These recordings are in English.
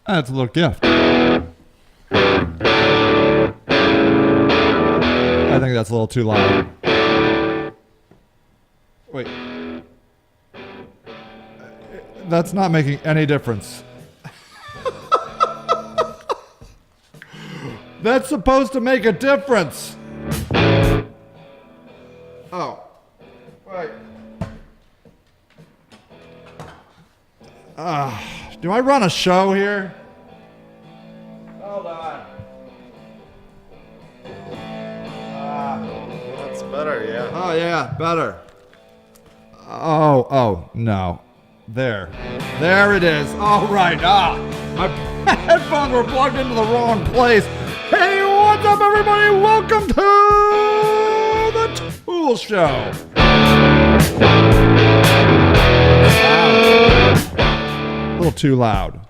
That's a little gift. I think that's a little too loud. Wait. That's not making any difference. That's supposed to make a difference. Oh. Wait. Do I run a show here? Hold on. That's better, yeah. Oh, yeah, better. Oh, no. There it is. All right. My headphones were plugged into the wrong place. Hey, what's up, everybody? Welcome to the Tool Show. A little too loud.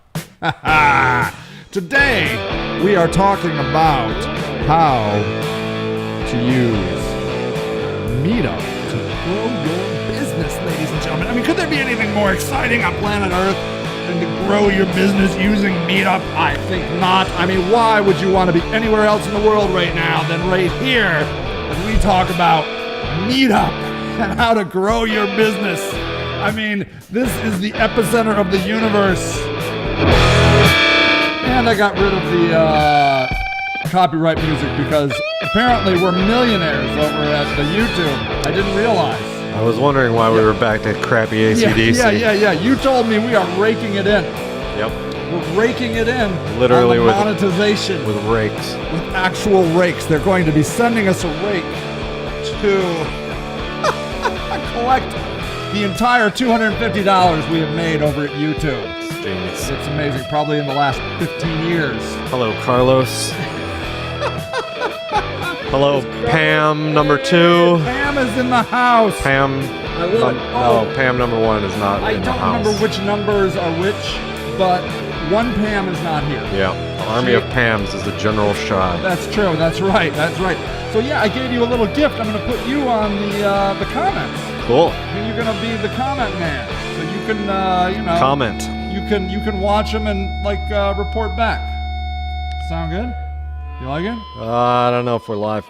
Today, we are talking about how to use Meetup to grow your business, ladies and gentlemen. I mean, could there be anything more exciting on planet Earth than to grow your business using Meetup? I think not. I mean, why would you want to be anywhere else in the world right now than right here as we talk about Meetup and how to grow your business? I mean, this is the epicenter of the universe. And I got rid of the copyright music because apparently we're millionaires over at the YouTube. I didn't realize. I was wondering why we were back to crappy AC/DC. Yeah. You told me we are raking it in. Yep. We're raking it in. Literally on the with monetization. With rakes. With actual rakes. They're going to be sending us a rake to collect the entire $250 we have made over at YouTube. It's genius. It's amazing. Probably in the last 15 years. Hello, Carlos. Hello, Pam number 2. Pam is in the house. Pam. I love it. No, Pam number 1 is not in the house. I don't remember which numbers are which, but one Pam is not here. Yeah, the army of Pams is the general shot. That's true. That's right. So yeah, I gave you a little gift. I'm going to put you on the comments. Cool. And you're going to be the comment man, so you can comment. You can watch them and report back. Sound good? You like it? I don't know if we're live.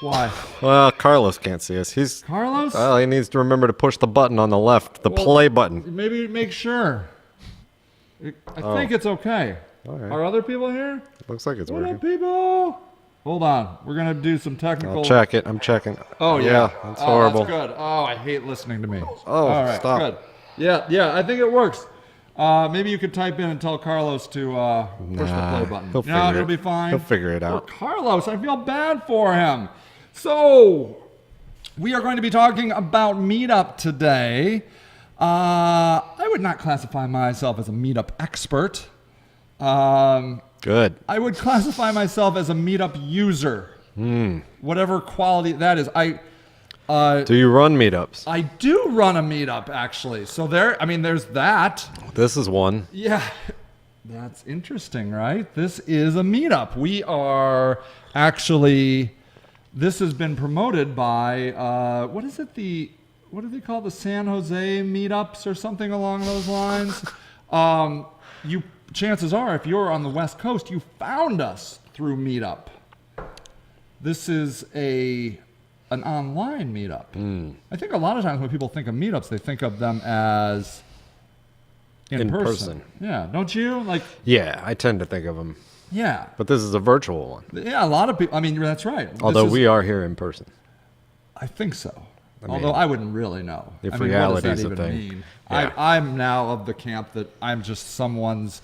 Why? Well, Carlos can't see us. Carlos? Well, he needs to remember to push the button on the left, the play button. Maybe make sure. I think it's okay. All right. Are other people here? Looks like it's What working. up, people? Hold on. We're going to do some technical... I'll check it. I'm checking. Oh, yeah. That's horrible. That's good. Oh, I hate listening to me. Oh, all right, stop. Good. Yeah, I think it works. Maybe you could type in and tell Carlos to push the play button. It'll be fine. He'll figure it out. Poor Carlos, I feel bad for him. So, we are going to be talking about Meetup today. I would not classify myself as a Meetup expert. Good. I would classify myself as a Meetup user. Whatever quality that is. Do you run meetups? I do run a Meetup, actually. So there's that. This is one. Yeah. That's interesting, right? This is a Meetup. We are actually... This has been promoted by, what do they call the San Jose Meetups or something along those lines? Chances are, if you're on the West Coast, you found us through Meetup. This is an online Meetup. I think a lot of times when people think of Meetups, they think of them as in person. Yeah, don't you? Yeah, I tend to think of them. Yeah. But this is a virtual one. Yeah, a lot of people. I mean, that's right. Although we are here in person. I think so. Although I wouldn't really know. If reality is a what does that even thing. mean? Yeah. I'm now of the camp that I'm just someone's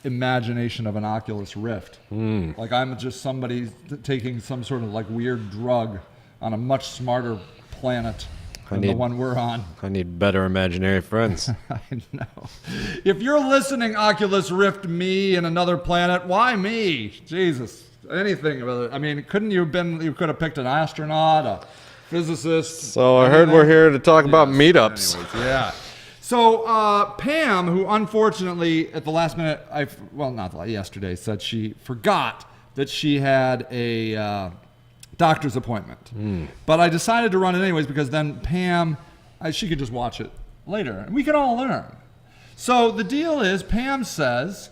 imagination of an Oculus Rift. Like I'm just somebody taking some sort of weird drug on a much smarter planet than the one we're on. I need better imaginary friends. I know. If you're listening, Oculus Rift me and another planet, why me? Jesus. Anything about it. I mean, you could have picked an astronaut, a physicist. So I heard we're here to talk about meetups. Anyways, yeah. So Pam, who unfortunately at the last minute, yesterday, said she forgot that she had a doctor's appointment. But I decided to run it anyways because then Pam, she could just watch it later and we can all learn. So the deal is, Pam says,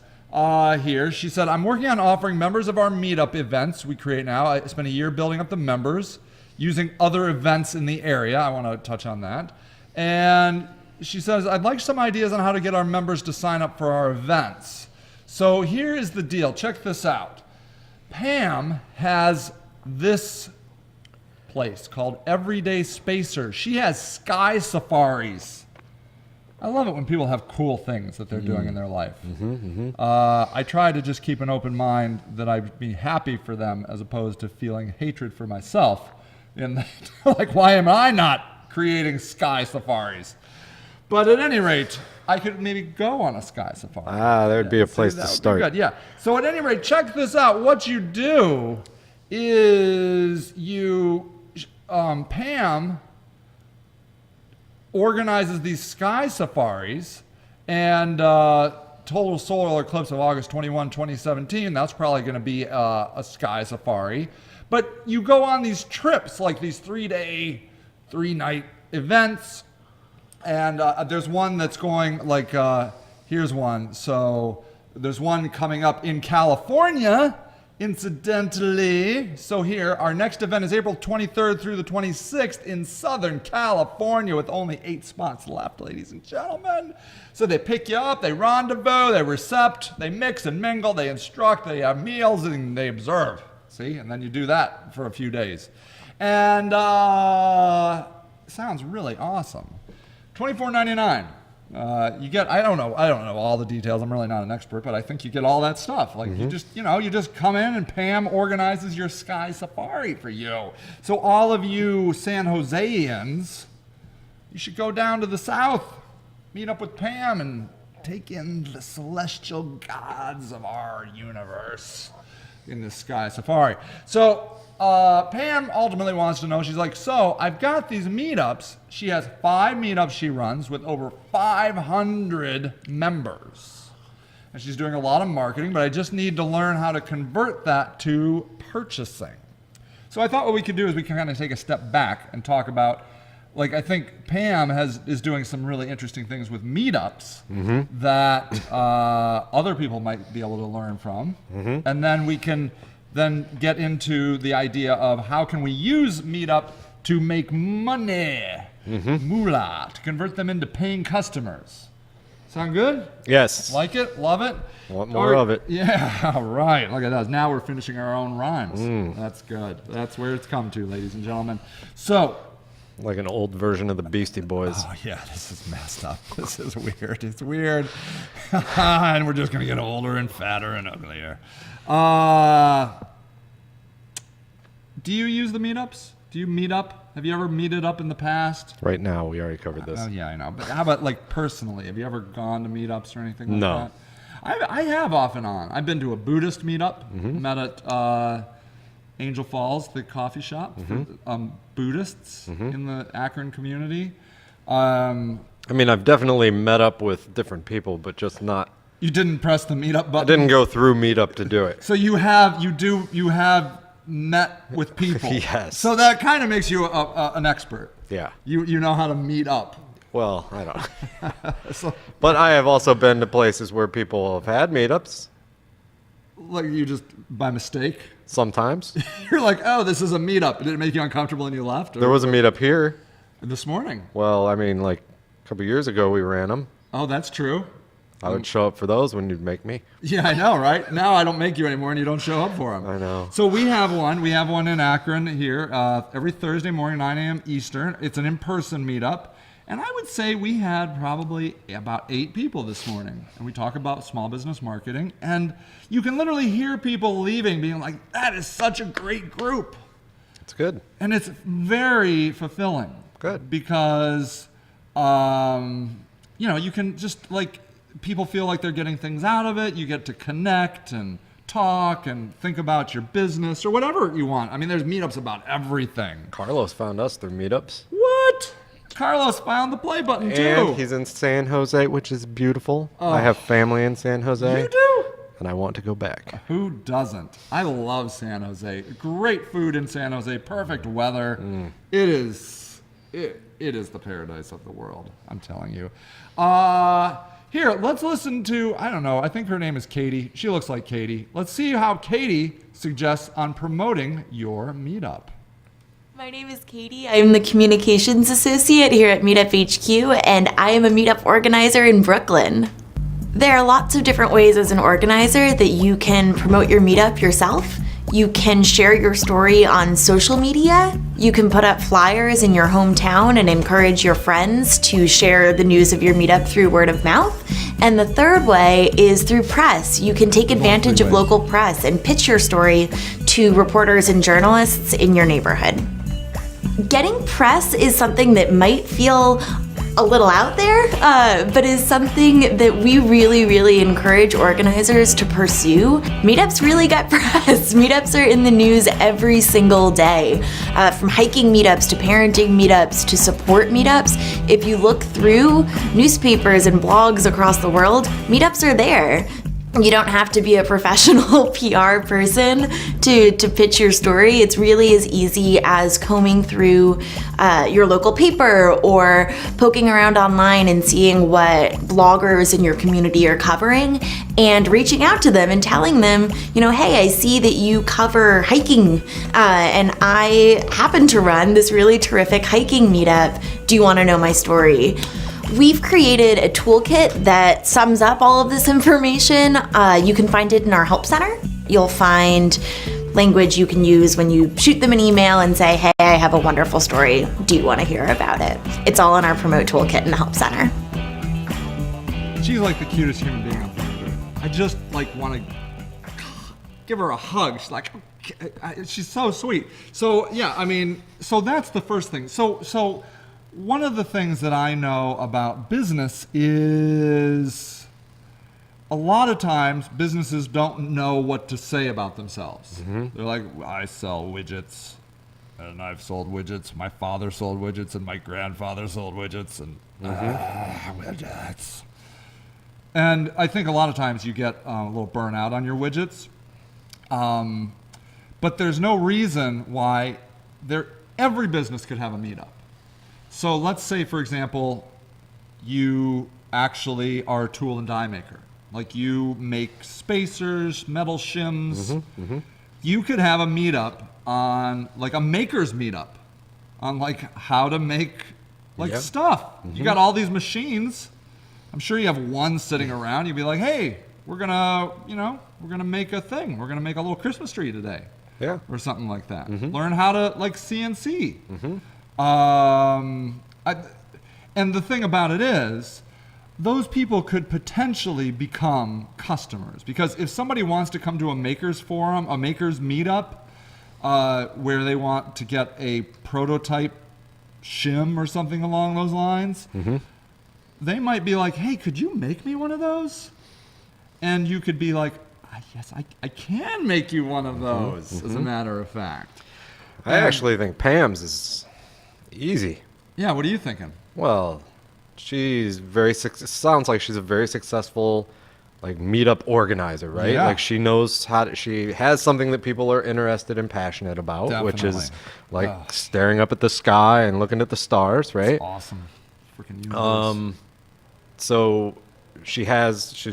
here. She said, I'm working on offering members of our Meetup events we create now. I spent a year building up the members using other events in the area. I want to touch on that. And she says, I'd like some ideas on how to get our members to sign up for our events. So here is the deal. Check this out. Pam has this place called Everyday Spacer. She has sky safaris. I love it when people have cool things that they're doing in their life. I try to just keep an open mind that I'd be happy for them as opposed to feeling hatred for myself. And like, why am I not creating sky safaris? But at any rate, I could maybe go on a sky safari. There'd be a place to start. Good. Yeah. So at any rate, check this out. What you do is Pam organizes these sky safaris, and total solar eclipse of August 21, 2017, that's probably going to be a sky safari. But you go on these trips, like these 3-day, 3-night events, and there's one that's going like, here's one. So there's one coming up in California, incidentally. So here, our next event is April 23rd through the 26th in Southern California with only 8 spots left, ladies and gentlemen. So they pick you up, they rendezvous, they recept, they mix and mingle, they instruct, they have meals, and they observe. See? And then you do that for a few days. And sounds really awesome. $24.99. You get, I don't know all the details. I'm really not an expert, but I think you get all that stuff. Like you just come in and Pam organizes your sky safari for you. So all of you San Joseans, you should go down to the south, meet up with Pam and take in the celestial gods of our universe in this sky safari. So Pam ultimately wants to know, she's like, so I've got these meetups. She has 5 meetups she runs with over 500 members. And she's doing a lot of marketing, but I just need to learn how to convert that to purchasing. So I thought what we could do is we can kind of take a step back and talk about, like, I think Pam is doing some really interesting things with meetups that other people might be able to learn from. And then we can then get into the idea of how can we use Meetup to make money, moolah, to convert them into paying customers. Sound good? Yes. Like it? Love it? Want more of it. Yeah, right. Look at that. Now we're finishing our own rhymes. That's good. That's where it's come to, ladies and gentlemen. So, like an old version of the Beastie Boys. Oh, yeah, this is messed up. This is weird. It's weird. And we're just going to get older and fatter and uglier. Do you use the meetups? Do you meet up? Have you ever meeted up in the past? Right now, we already covered this. Oh, yeah, I know. But how about, like, personally? Have you ever gone to meetups or anything like No. that? I have off and on. I've been to a Buddhist meetup. Met at Angel Falls, the coffee shop for Buddhists in the Akron community. I mean, I've definitely met up with different people, but just not. You didn't press the meetup button? I didn't go through Meetup to do it. So you have met with people. Yes. So that kind of makes you an expert. Yeah. You know how to meet up. Well, I don't. But I have also been to places where people have had meetups. Like you just by mistake? Sometimes. You're like, oh, this is a meetup. Did it make you uncomfortable and you left? Or? There was a meetup here. This morning? Well, I mean, like a couple years ago we ran them. Oh, that's true. I would show up for those when you'd make me. Yeah, I know, right? Now I don't make you anymore and you don't show up for them. I know. So we have one. We have one in Akron here every Thursday morning, 9 a.m. Eastern. It's an in-person meetup. And I would say we had probably about 8 people this morning. And we talk about small business marketing. And you can literally hear people leaving being like, that is such a great group. It's good. And it's very fulfilling. Good. Because, you can just like, people feel like they're getting things out of it. You get to connect and talk and think about your business or whatever you want. I mean, there's meetups about everything. Carlos found us through meetups. What? Carlos found the play button too. And he's in San Jose, which is beautiful. Oh. I have family in San Jose. You do? And I want to go back. Who doesn't? I love San Jose. Great food in San Jose. Perfect weather. It is it is the paradise of the world. I'm telling you. Here, let's listen to, I don't know, I think her name is Katie. She looks like Katie. Let's see how Katie suggests on promoting your meetup. My name is Katie. I'm the communications associate here at Meetup HQ, and I am a meetup organizer in Brooklyn. There are lots of different ways as an organizer that you can promote your meetup yourself. You can share your story on social media. You can put up flyers in your hometown and encourage your friends to share the news of your meetup through word of mouth. And the third way is through press. You can take advantage of local press and pitch your story to reporters and journalists in your neighborhood. Getting press is something that might feel a little out there, but is something that we really, really encourage organizers to pursue. Meetups really get press. Meetups are in the news every single day, from hiking meetups to parenting meetups to support meetups. If you look through newspapers and blogs across the world, meetups are there. You don't have to be a professional PR person to pitch your story. It's really as easy as combing through your local paper or poking around online and seeing what bloggers in your community are covering and reaching out to them and telling them, hey, I see that you cover hiking and I happen to run this really terrific hiking meetup. Do you want to know my story? We've created a toolkit that sums up all of this information. You can find it in our help center. You'll find language you can use when you shoot them an email and say, hey, I have a wonderful story. Do you want to hear about it? It's all in our promote toolkit in the help center. She's like the cutest human being I've ever met. I just want to give her a hug. She's like, she's so sweet. So yeah, so that's the first thing. So one of the things that I know about business is a lot of times businesses don't know what to say about themselves. Mm-hmm. They're like, I sell widgets, and I've sold widgets. My father sold widgets, and my grandfather sold widgets, and widgets. And I think a lot of times you get a little burnout on your widgets. But there's no reason why every business could have a meetup. So let's say, for example, you actually are a tool and die maker. Like you make spacers, metal shims. Mm-hmm, mm-hmm. You could have a meetup on, like a maker's meetup, on like how to make stuff. Mm-hmm. You got all these machines. I'm sure you have one sitting around. You'd be like, hey, we're gonna make a thing. We're gonna make a little Christmas tree today. Yeah. Or something like that. Mm-hmm. Learn how to CNC. Mm-hmm. And the thing about it is, those people could potentially become customers, because if somebody wants to come to a maker's forum, a maker's meetup, where they want to get a prototype shim or something along those lines, mm-hmm. they might be like, hey, could you make me one of those? And you could be like, yes, I can make you one of those, mm-hmm. as a matter of fact. I actually think Pam's is easy. Yeah, what are you thinking? Well, sounds like she's a very successful meetup organizer, right? Yeah. Like she knows she has something that people are interested and passionate about. Definitely. Which is staring up at the sky and looking at the stars, right? That's awesome. Freaking universe. So she's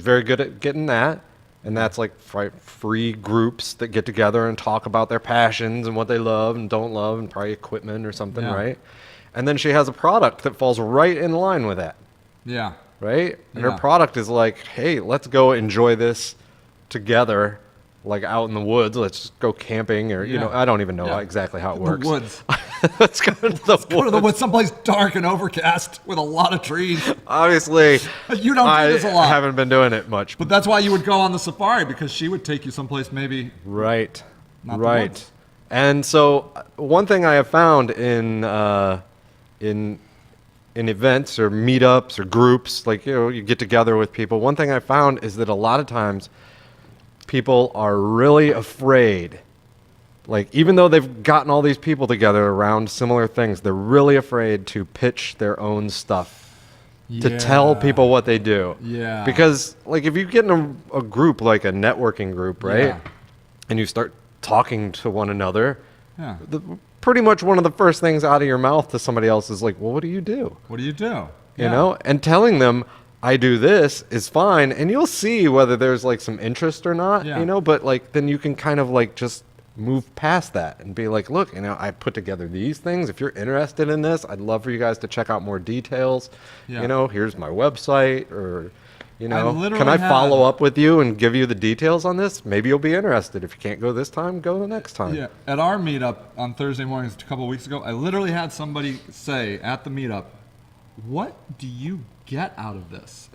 very good at getting that. And that's like free groups that get together and talk about their passions and what they love and don't love and probably equipment or something, right? And then she has a product that falls right in line with that. Yeah. Right? And her product is like, hey, let's go enjoy this together, like out in the woods. Let's just go camping or, I don't even know exactly how it works. The woods. Let's go to the woods. Someplace dark and overcast with a lot of trees. Obviously, you don't do this a lot. I haven't been doing it much. But that's why you would go on the safari, because she would take you someplace maybe. Right. Not the woods. And so one thing I have found in events or meetups or groups, you get together with people. One thing I found is that a lot of times people are really afraid. Even though they've gotten all these people together around similar things, they're really afraid to pitch their own stuff, to tell people what they do. Yeah. Because, if you get in a group, like a networking group, right? Yeah. And you start talking to one another, pretty much one of the first things out of your mouth to somebody else is like, well, what do you do? What do you do? You know, and telling them I do this is fine, and you'll see whether there's like some interest or not, Yeah. you know, but like then you can kind of like just move past that and be like, look, you know, I put together these things. If you're interested in this, I'd love for you guys to check out more details. Yeah. You know, here's my website, or you know, literally can I had- follow up with you and give you the details on this? Maybe you'll be interested. If you can't go this time, go the next time. Yeah, at our meetup on Thursday mornings a couple of weeks ago, I literally had somebody say at the meetup, "What do you get out of this?"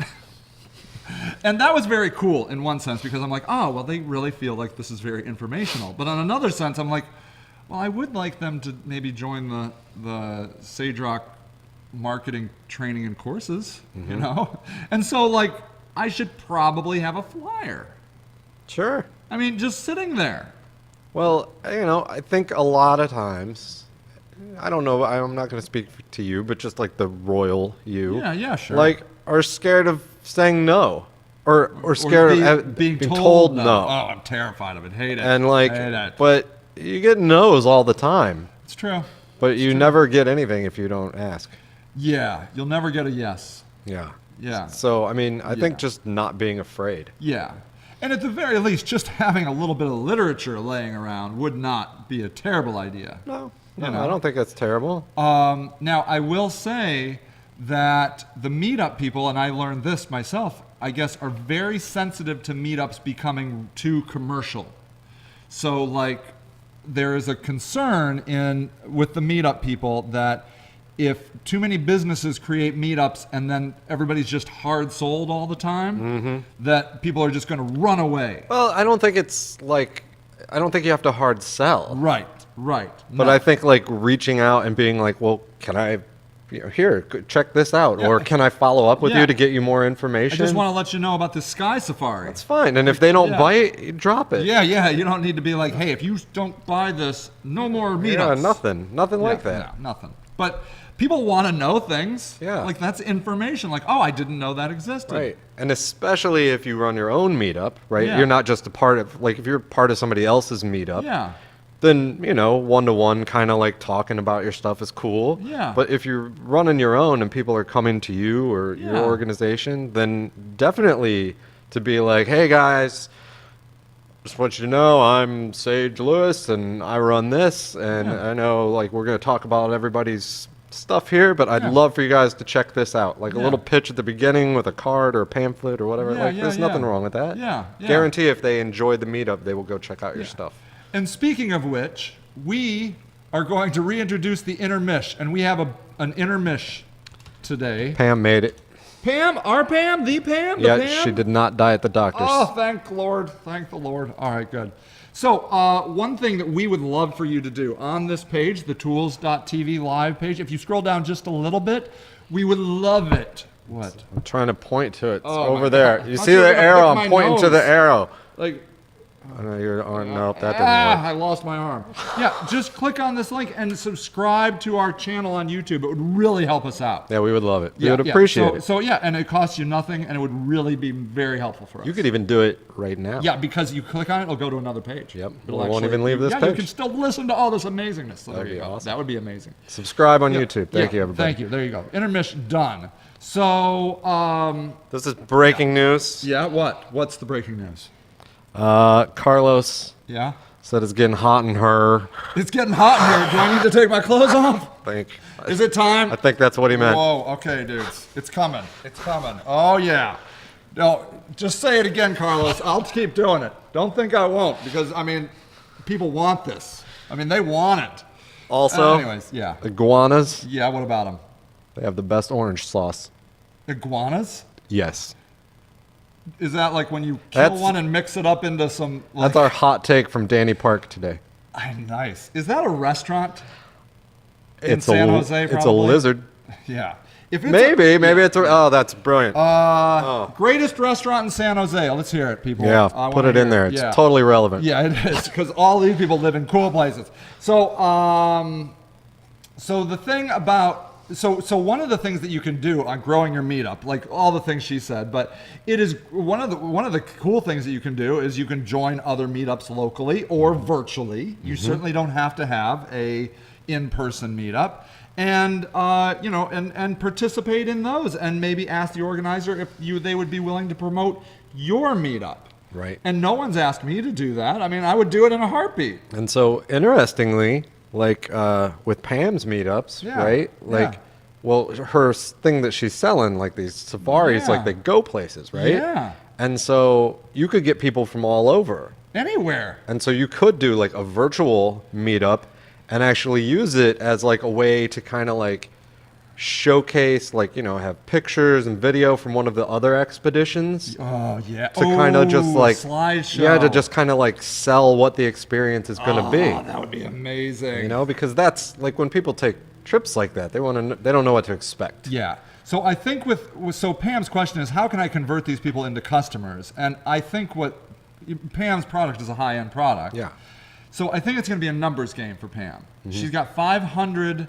And that was very cool in one sense, because I'm like, oh, well, they really feel like this is very informational. But on another sense, I'm like, well, I would like them to maybe join the Sage Rock marketing training and courses, you know? And so, like, I should probably have a flyer. Sure. I mean, just sitting there. Well, you know, I think a lot of times, I don't know, I'm not going to speak to you, but just like the royal you. Yeah, sure. Like, are scared of saying no. Or scared of being told no. Oh, I'm terrified of it. Hate it. And like, Hate it. but you get no's all the time. It's true. But you never get anything if you don't ask. Yeah, you'll never get a yes. Yeah. Yeah. So, I mean, I Yeah. think just not being afraid. Yeah. And at the very least, just having a little bit of literature laying around would not be a terrible idea. No, You know. I don't think that's terrible. Now, I will say that the meetup people, and I learned this myself, I guess, are very sensitive to meetups becoming too commercial. So, like, there is a concern with the meetup people that if too many businesses create meetups and then everybody's just hard sold all the time, that people are just going to run away. Well, I don't think it's like, I don't think you have to hard sell. Right. But No. I think like reaching out and being like, well, can I, here, check this out, Yeah. or can I follow up with Yeah. you to get you more I information? just want to let you know about this sky safari. It's fine, and if they don't Yeah. bite, you drop it. Yeah, you don't need to be like, hey, if you don't buy this, no more meetups. Yeah, nothing like that. No, nothing. But people want to know things. Yeah. Like, that's information. Like, oh, I didn't know that existed. Right, and especially if you run your own meetup, right? Yeah. You're not just a part of, like, if you're part of somebody else's meetup, Yeah. then, you know, one-to-one kind of like talking about your stuff is cool. Yeah. But if you're running your own and people are coming to you or your Yeah. organization, then definitely to be like, hey guys, just want you to know I'm Sage Lewis and I run this, and Yeah. I know like we're going to talk about everybody's stuff here, but I'd Yeah. love for you guys to check this out. Like a Yeah. little pitch at the beginning with a card or a pamphlet or whatever. Yeah, Like yeah, there's nothing yeah. wrong with that. Yeah. Guarantee if they enjoyed the meetup, they will go check out your Yeah. stuff. And speaking of which, we are going to reintroduce the Intermish, and we have an Intermish today. Pam made it. Pam? Our Pam? The Pam? The Yeah, Pam? she did not die at the doctor's. Oh, thank the Lord. Thank the Lord. All right, good. So, one thing that we would love for you to do on this page, the tools.tv live page, if you scroll down just a little bit, we would love it. What? I'm trying to point to it. It's Oh, my over there. God. You I see thought the you were gonna arrow? pick I'm my pointing to the nose. arrow. Like, Oh, no, nope, that didn't I work. lost my arm. Yeah, just click on this link and subscribe to our channel on YouTube. It would really help us out. Yeah, we would love it. We Yeah, would yeah. appreciate So, it. so yeah, and it costs you nothing, and it would really be very helpful for us. You could even do it right now. Yeah, because you click on it, it'll go to another page. Yep. It'll We won't even leave this yeah, you page. can still listen to all this amazingness. So That'd there you be go. awesome. That would be amazing. Subscribe on Yeah, YouTube. Thank yeah, you, everybody. Thank you. There you go. Intermission done. So, This is breaking news. yeah, what? What's the breaking news? Carlos Yeah? said it's getting hot in her. It's getting hot in here. Do I need to take my clothes off? Is it time? I think that's what he meant. Whoa, okay, dudes. It's coming. It's coming. Oh, yeah. No, just say it again, Carlos. I'll keep doing it. Don't think I won't, because, I mean, people want this. I mean, they want it. Also, Anyways, yeah. iguanas, Yeah, what about them? they have the best orange sauce. Iguanas? Yes. Is that like when you kill That's- one and mix it up into some... Like, That's our hot take from Danny Park today. Nice. Is that a restaurant in It's San a, Jose, It's a probably? lizard. Yeah. If it's Maybe a, it's a, oh, that's brilliant. Greatest restaurant in San Jose. Let's hear it, people. Yeah, I put wanna it in hear there. It's Yeah. totally relevant. Yeah, it is, because all these people live in cool places. So, so the thing about so one of the things that you can do on growing your meetup, like all the things she said, but it is one of the cool things that you can do is you can join other meetups locally or virtually. You certainly don't have to have a in-person meetup, and and participate in those, and maybe ask the organizer if they would be willing to promote your meetup. Right. And no one's asked me to do that. I mean, I would do it in a heartbeat. And so, interestingly, like with Pam's meetups, Yeah, right? Like, yeah. well, her thing that she's selling, like these safaris, Yeah. like they go places, right? Yeah. And so you could get people from all over. Anywhere. And so you could do like a virtual meetup and actually use it as like a way to kind of like showcase, like, have pictures and video from one of the other expeditions. Oh, yeah. To kind of just like slideshow. Yeah, to just kind of like sell what the experience is going to be. That would be amazing. Because that's like when people take trips like that, they don't know what to expect. Yeah. So I think so Pam's question is, how can I convert these people into customers? And I think Pam's product is a high-end product. Yeah. So I think it's going to be a numbers game for Pam. She's got 500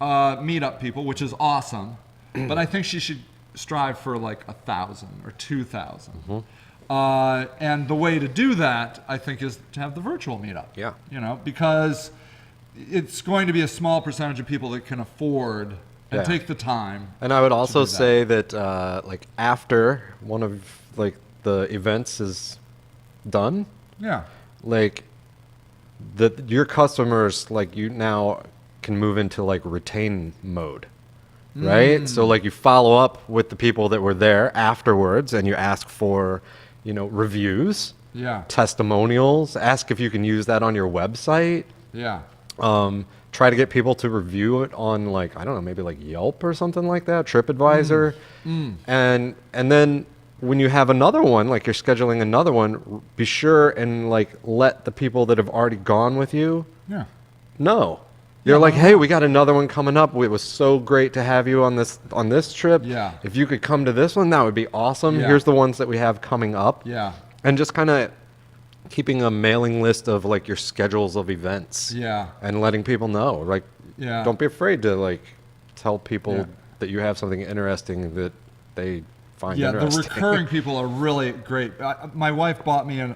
meetup people, which is awesome, but I think she should strive for like 1,000 or 2,000. And the way to do that, I think, is to have the virtual meetup. Yeah. Because it's going to be a small percentage of people that can afford and Yeah. take the time. And I would also do that. say that like after one of like the events is done, Yeah. like your customers, like you now can move into like retain mode, right? So like you follow up with the people that were there afterwards, and you ask for reviews, Yeah. testimonials, ask if you can use that on your website. Yeah. Try to get people to review it on like, I don't know, maybe like Yelp or something like that, TripAdvisor. And then when you have another one, like you're scheduling another one, be sure and like let the people that have already gone with you Yeah. know. You're like, hey, we got another one coming up. It was so great to have you on this trip. Yeah. If you could come to this one, that would be awesome. Yeah. Here's the ones that we have coming up. Yeah. And just kind of keeping a mailing list of like your schedules of events. Yeah. And letting people know. Like, Yeah. don't be afraid to like tell people Yeah. that you have something interesting that they find Yeah, the interesting. recurring people are really great. My wife bought me an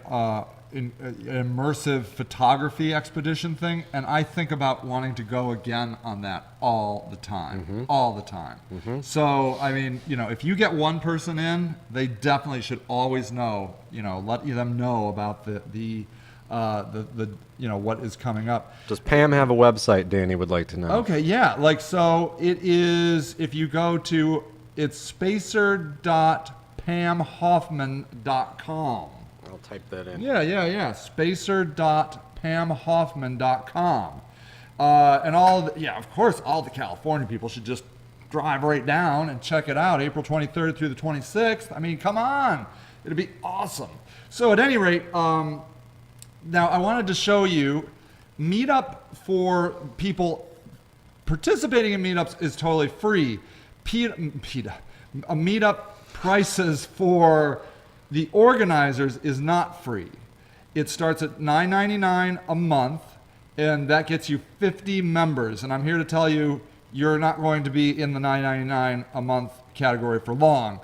immersive photography expedition thing, and I think about wanting to go again on that all the time. All the time. So, I mean, if you get one person in, they definitely should always know, let them know about the what is coming up. Does Pam have a website, Danny would like to know? Okay, yeah. So it is, if you go to, it's spacer.pamhoffman.com. I'll type that in. Yeah. Spacer.pamhoffman.com. And of course, all the California people should just drive right down and check it out. April 23rd through the 26th. I mean, come on. It'll be awesome. So at any rate, now I wanted to show you Meetup for people participating in meetups is totally free. Meetup prices for the organizers is not free. It starts at $9.99 a month, and that gets you 50 members. And I'm here to tell you, you're not going to be in the $9.99 a month category for long.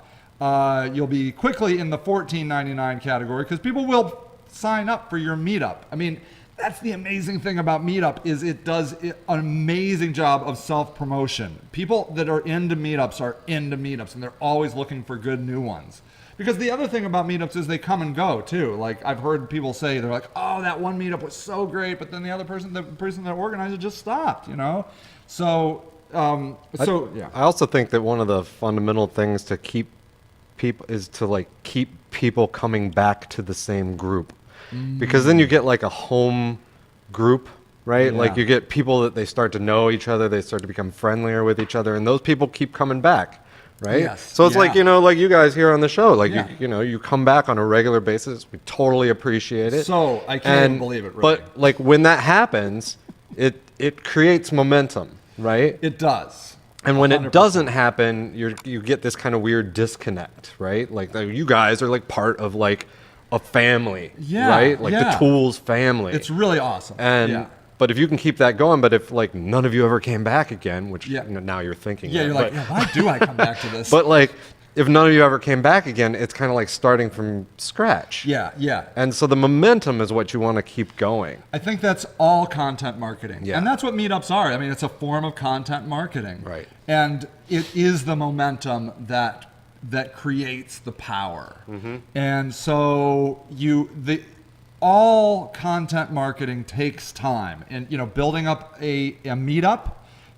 You'll be quickly in the $14.99 category because people will sign up for your meetup. I mean, that's the amazing thing about Meetup is it does an amazing job of self-promotion. People that are into meetups, and they're always looking for good new ones. Because the other thing about meetups is they come and go too. Like I've heard people say, they're like, oh, that one meetup was so great, but then the person that organized it just stopped, So, yeah. I also think that one of the fundamental things to keep people is to like keep people coming back to the same group. Because then you get like a home group, right? Yeah. Like you get people that they start to know each other, they start to become friendlier with each other, and those people keep coming back, right? Yes. So it's like, Yeah. like you guys here on the show, like Yeah. you come back on a regular basis. We totally appreciate it. So I can't even believe it, really. But like when that happens, it creates momentum, right? It does. And when 100%. it doesn't happen, you get this kind of weird disconnect, right? Like you guys are like part of like a family, Yeah, right? Like yeah. the Tools family. It's really awesome. And yeah. but if you can keep that going, but if like none of you ever came back again, which Yeah. now you're thinking, Yeah, that, you're like, but, why do I come back to this? but like if none of you ever came back again, it's kind of like starting from scratch. Yeah. And so the momentum is what you want to keep going. I think that's all content marketing. Yeah. And that's what meetups are. I mean, it's a form of content marketing. Right. And it is the momentum that creates the power. And so all content marketing takes time. And building up a meetup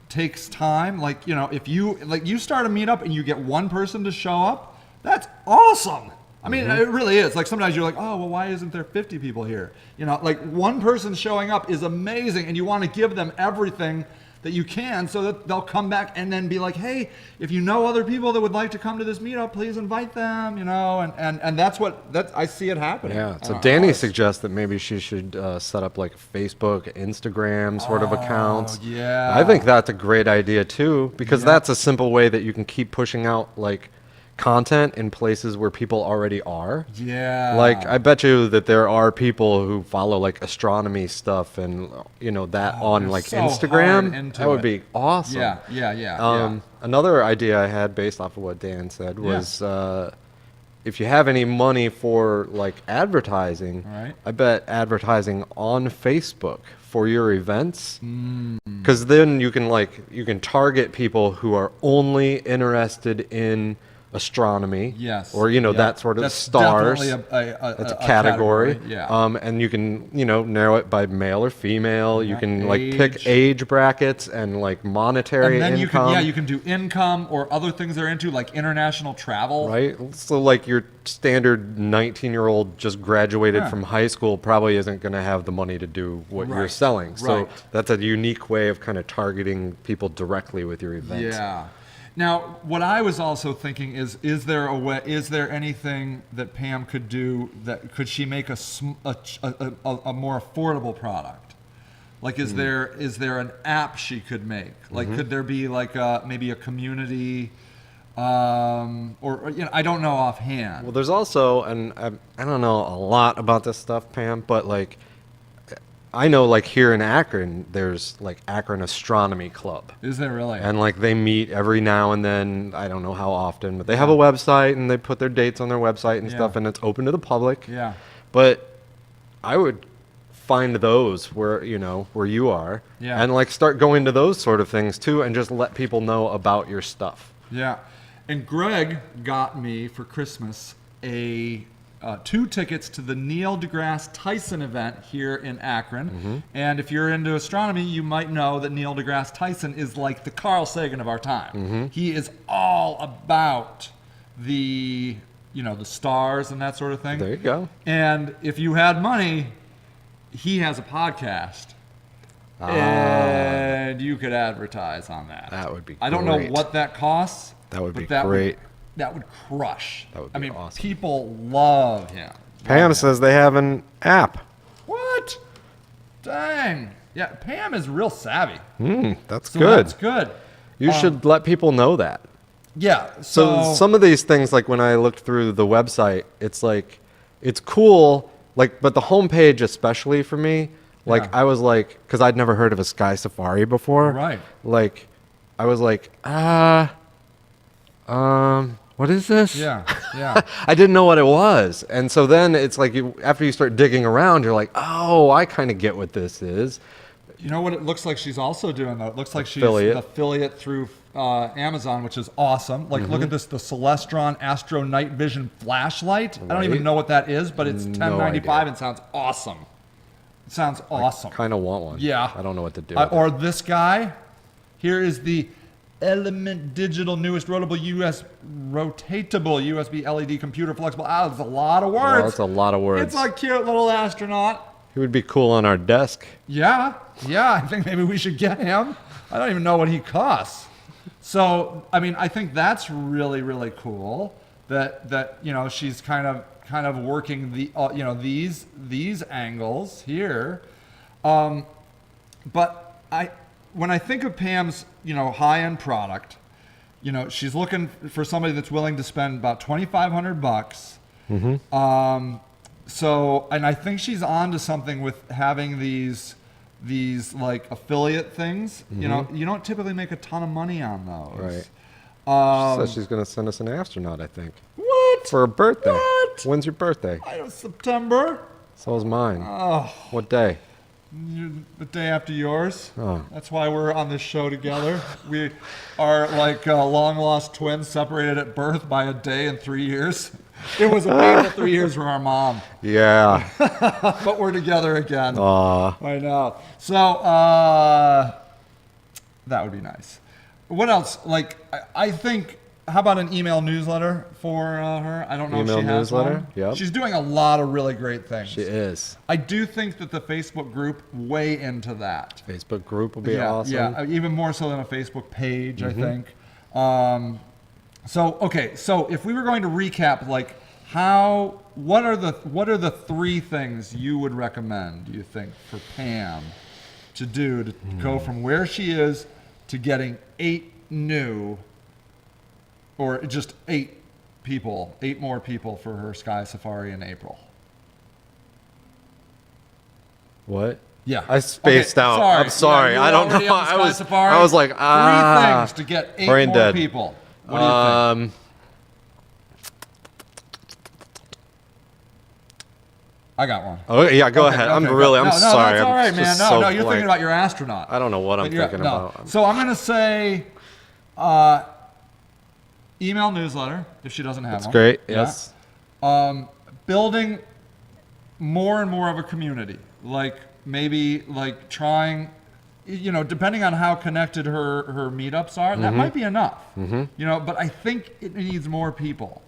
takes time. Like, if you start a meetup and you get one person to show up, that's awesome. I mean, it really is. Like, sometimes you're like, oh, well, why isn't there 50 people here? Like, one person showing up is amazing, and you want to give them everything that you can so that they'll come back and then be like, hey, if you know other people that would like to come to this meetup, please invite them, and that's I see it happening. Yeah. So Danny suggests that maybe she should set up like Facebook, Instagram sort of accounts. Yeah. I think that's a great idea too, because that's a simple way that you can keep pushing out like content in places where people already are. Yeah. Like, I bet you that there are people who follow like astronomy stuff and that on like so hard Instagram. into That would it. be awesome. Yeah. Another idea I had based off of what Dan said was if you have any money for like advertising, Right. I bet advertising on Facebook for your events, because then you can target people who are only interested in astronomy, Yes. or that sort of That's stars. definitely That's a category. Yeah. And you can narrow it by male or female. You can like pick Age. age brackets and like monetary And then income. you can do income or other things they're into, like international travel. Right. So like your standard 19-year-old just graduated from high school probably isn't going to have the money to do what you're Right. selling. So Right. that's a unique way of kind of targeting people directly with your event. Yeah. Now, what I was also thinking is there anything that Pam could do could she make a more affordable product? Like, is there an app she could make? Like, could there be like maybe a community, or I don't know offhand. Well, there's also, and I don't know a lot about this stuff, Pam, but like, I know like here in Akron, there's like Akron Astronomy Club. Is there really? And like they meet every now and then, I don't know how often, but they have a website and they put their dates on their website and stuff, and it's open to the public. Yeah. But I would find those where you are, and like start going to those sort of things too, and just let people know about your stuff. Yeah. And Greg got me for Christmas 2 tickets to the Neil deGrasse Tyson event here in Akron. And if you're into astronomy, you might know that Neil deGrasse Tyson is like the Carl Sagan of our time. He is all about the stars and that sort of thing. There you go. And if you had money, he has a podcast. And you could advertise on that. That would be I don't know great. what that costs. That would be but great. That would crush. That would be awesome. People love him. Pam says they have an app. What? Dang. Yeah, Pam is real savvy. That's So good. That's good. You should let people know that. Yeah. So some of these things, like when I looked through the website, it's like, it's cool, like, but the homepage especially for me, like, Yeah. I was like, because I'd never heard of a sky safari before. Right. Like, I was like, what is this? Yeah. Yeah. I didn't know what it was. And so then it's like, after you start digging around, you're like, oh, I kind of get what this is. You know what it looks like she's also doing, though? It looks like she's Affiliate. an affiliate through Amazon, which is awesome. Like, look at this, the Celestron Astro Night Vision flashlight. I don't even Right. know what that is, but it's No $10.95 idea. and sounds awesome. It sounds awesome. Kind of want one. Yeah. I don't know what to do. with it. Or this guy. Here is the Element Digital newest rotatable USB LED computer flexible. That's a lot of words. Well, that's a lot of words. It's a cute little astronaut. He would be cool on our desk. Yeah. I think maybe we should get him. I don't even know what he costs. So, I mean, I think that's really, really cool that she's kind of working the these angles here. But when I think of Pam's high-end product, she's looking for somebody that's willing to spend about $2,500. So, and I think she's on to something with having these like affiliate things. You don't typically make a ton of money on those. Right. She said she's going to send us an astronaut, I think. What? For her birthday. What? When's your birthday? September. So is mine. Oh, What day? the day after yours. Oh. That's why we're on this show together. We are like long lost twins, separated at birth by a day and 3 years. It was a painful 3 years for our mom, Yeah. but we're together again. Aw. I know. So that would be nice. What else? Like, I think. How about an email newsletter for her? I don't know Email if she has newsletter? one. Yep. She's doing a lot of really great things. She is. I do think that the Facebook group way into that. Facebook group will be Yeah, awesome. yeah, even more so than a Facebook page, I think. So if we were going to recap, like, what are the 3 things you would recommend, do you think, for Pam to do to go from where she is to getting 8 new, or just 8 more people for her Sky Safari in April? What? Yeah. I spaced out. Sorry. I'm sorry. Yeah, I don't know. you were already on the Sky Safari. I was like, 3 things to get 8 brain more dead. people. What do you think? I got one. Oh yeah, go ahead. I'm sorry. That's all right, I'm man. just No, so you're blank. thinking about your astronaut. I don't know what I'm But thinking about. So I'm gonna say, email newsletter if she doesn't have That's one. great. Yeah. Yes. Building more and more of a community, like maybe like trying, depending on how connected her meetups are, that might be enough. But I think it needs more people.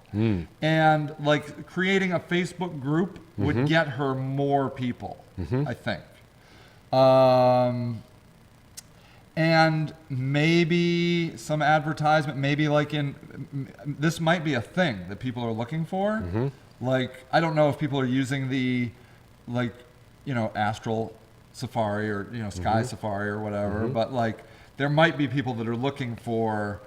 And like creating a Facebook group would get her more people, I think. And maybe some advertisement, maybe like this might be a thing that people are looking for. Like, I don't know if people are using the, like, Astral Safari or, Sky Safari or whatever, but like there might be people that are looking for,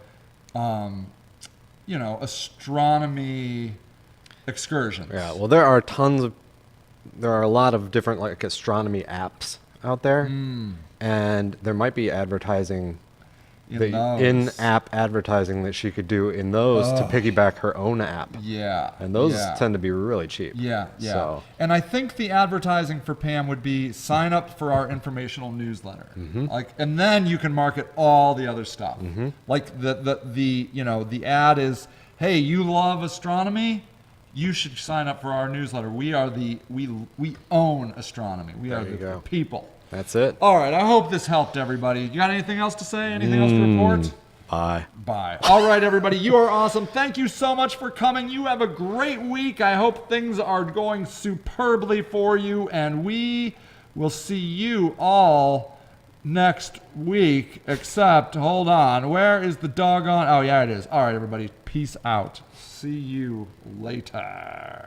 astronomy excursions. Yeah. Well, there are a lot of different like astronomy apps out there, and there might be advertising, in-app advertising that she could do in those to piggyback her own app. Yeah. And those tend to be really cheap. Yeah. So. And I think the advertising for Pam would be sign up for our informational newsletter. And then you can market all the other stuff. Like the ad is, hey, you love astronomy? You should sign up for our newsletter. We own astronomy. We are the people. That's it. All right, I hope this helped everybody. You got anything else to say? Anything else to report? Bye. All right, everybody, you are awesome. Thank you so much for coming. You have a great week. I hope things are going superbly for you, and we will see you all next week, except, hold on, where is the doggone, oh yeah, it is. All right, everybody, peace out. See you later.